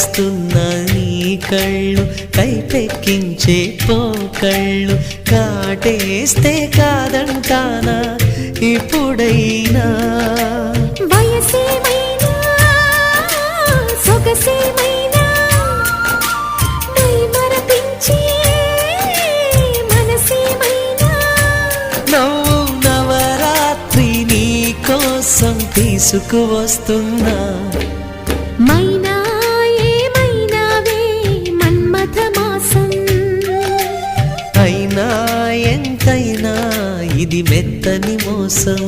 కవ్విస్తున్న నీ కళ్ళు కైపెక్కించే పోకళ్ళు కాటేస్తే కాదంటానా ఇప్పుడైనా వయసేమైనా సొగసేమైనా మరపించే మనసేమైనా నవ్వు నవరాత్రి నీ కోసం తీసుకువస్తున్నా మైనా ఏమైనావే మన్మథ మాసం అయినా ఎంతైనా ఇది మెత్తని మోసం